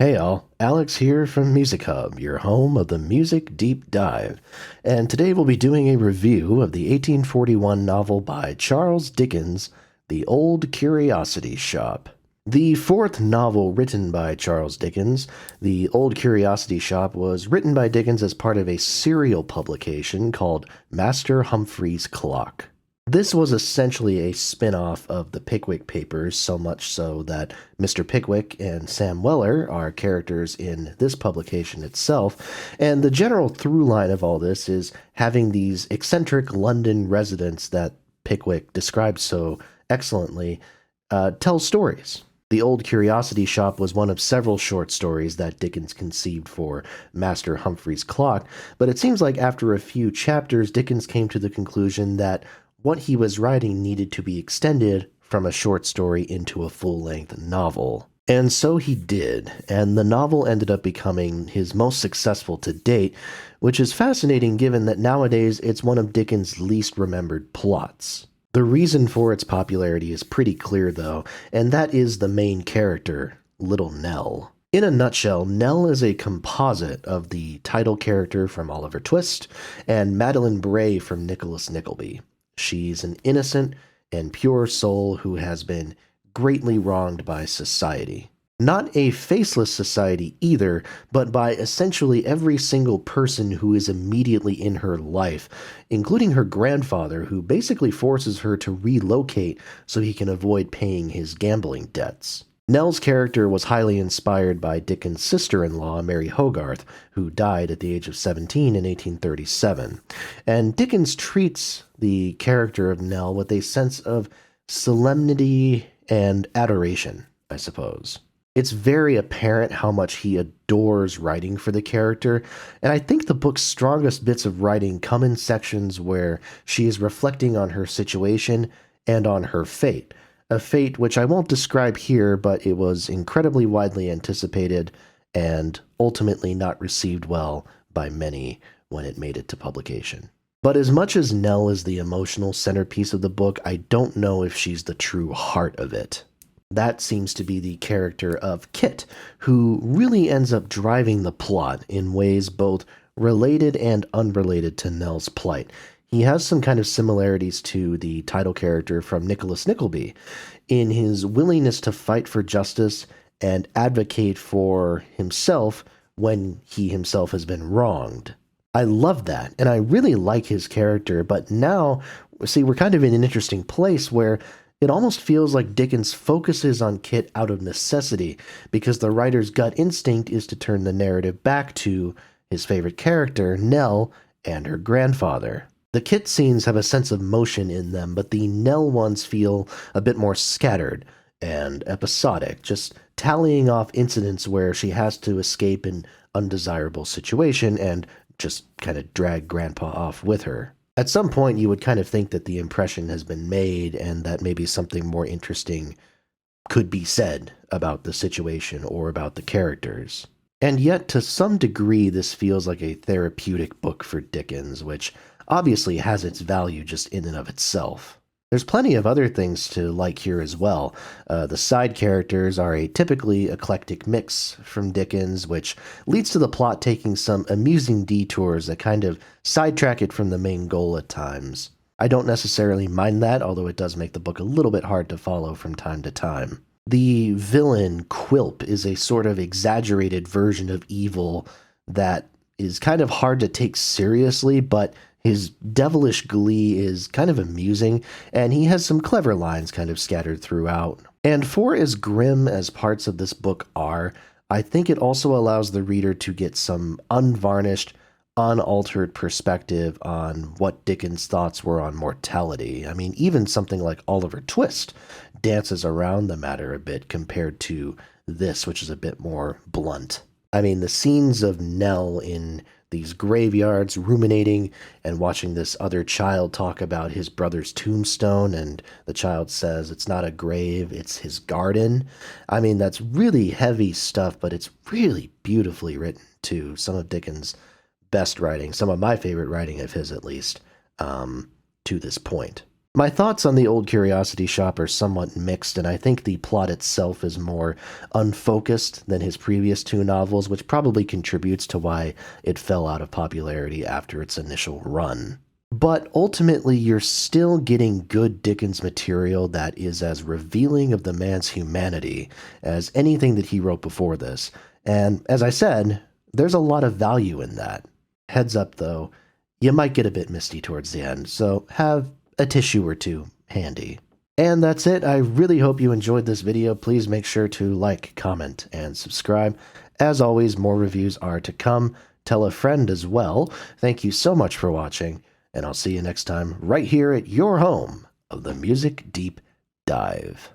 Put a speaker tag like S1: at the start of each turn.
S1: Hey all, Alex here from Music Hub, your home of the Music Deep Dive. And today we'll be doing a review of the 1841 novel by Charles Dickens, The Old Curiosity Shop. The fourth novel written by Charles Dickens, The Old Curiosity Shop, was written by Dickens as part of a serial publication called Master Humphrey's Clock. This was essentially a spin-off of the Pickwick Papers, so much so that Mr. Pickwick and Sam Weller are characters in this publication itself, and the general through line of all this is having these eccentric London residents that Pickwick describes so excellently tell stories. The Old Curiosity Shop was one of several short stories that Dickens conceived for Master Humphrey's Clock, but it seems like after a few chapters, Dickens came to the conclusion that what he was writing needed to be extended from a short story into a full-length novel. And so he did, and the novel ended up becoming his most successful to date, which is fascinating given that nowadays it's one of Dickens' least remembered plots. The reason for its popularity is pretty clear though, and that is the main character, Little Nell. In a nutshell, Nell is a composite of the title character from Oliver Twist and Madeline Bray from Nicholas Nickleby. She's an innocent and pure soul who has been greatly wronged by society. Not a faceless society either, but by essentially every single person who is immediately in her life, including her grandfather, who basically forces her to relocate so he can avoid paying his gambling debts. Nell's character was highly inspired by Dickens' sister-in-law, Mary Hogarth, who died at the age of 17 in 1837. And Dickens treats the character of Nell with a sense of solemnity and adoration, I suppose. It's very apparent how much he adores writing for the character, and I think the book's strongest bits of writing come in sections where she is reflecting on her situation and on her fate. A fate which I won't describe here, but it was incredibly widely anticipated and ultimately not received well by many when it made it to publication. But as much as Nell is the emotional centerpiece of the book, I don't know if she's the true heart of it. That seems to be the character of Kit, who really ends up driving the plot in ways both related and unrelated to Nell's plight. He has some kind of similarities to the title character from Nicholas Nickleby in his willingness to fight for justice and advocate for himself when he himself has been wronged. I love that, and I really like his character, but now, see, we're kind of in an interesting place where it almost feels like Dickens focuses on Kit out of necessity, because the writer's gut instinct is to turn the narrative back to his favorite character, Nell, and her grandfather. The Kit scenes have a sense of motion in them, but the Nell ones feel a bit more scattered and episodic, just tallying off incidents where she has to escape an undesirable situation and just kind of drag Grandpa off with her. At some point, you would kind of think that the impression has been made and that maybe something more interesting could be said about the situation or about the characters. And yet, to some degree, this feels like a therapeutic book for Dickens, which obviously has its value just in and of itself. There's plenty of other things to like here as well. The side characters are a typically eclectic mix from Dickens, which leads to the plot taking some amusing detours that kind of sidetrack it from the main goal at times. I don't necessarily mind that, although it does make the book a little bit hard to follow from time to time. The villain, Quilp, is a sort of exaggerated version of evil that is kind of hard to take seriously, but his devilish glee is kind of amusing, and he has some clever lines kind of scattered throughout. And for as grim as parts of this book are, I think it also allows the reader to get some unvarnished, unaltered perspective on what Dickens' thoughts were on mortality. I mean, even something like Oliver Twist dances around the matter a bit compared to this, which is a bit more blunt. I mean, the scenes of Nell in these graveyards ruminating and watching this other child talk about his brother's tombstone, and the child says it's not a grave, it's his garden. I mean, that's really heavy stuff, but it's really beautifully written too. Some of Dickens' best writing, some of my favorite writing of his at least, to this point. My thoughts on The Old Curiosity Shop are somewhat mixed, and I think the plot itself is more unfocused than his previous two novels, which probably contributes to why it fell out of popularity after its initial run. But ultimately, you're still getting good Dickens material that is as revealing of the man's humanity as anything that he wrote before this. And as I said, there's a lot of value in that. Heads up, though, you might get a bit misty towards the end, so have a tissue or two handy. And that's it. I really hope you enjoyed this video. Please make sure to like, comment, and subscribe. As always, more reviews are to come. Tell a friend as well. Thank you so much for watching, and I'll see you next time right here at your home of the Music Deep Dive.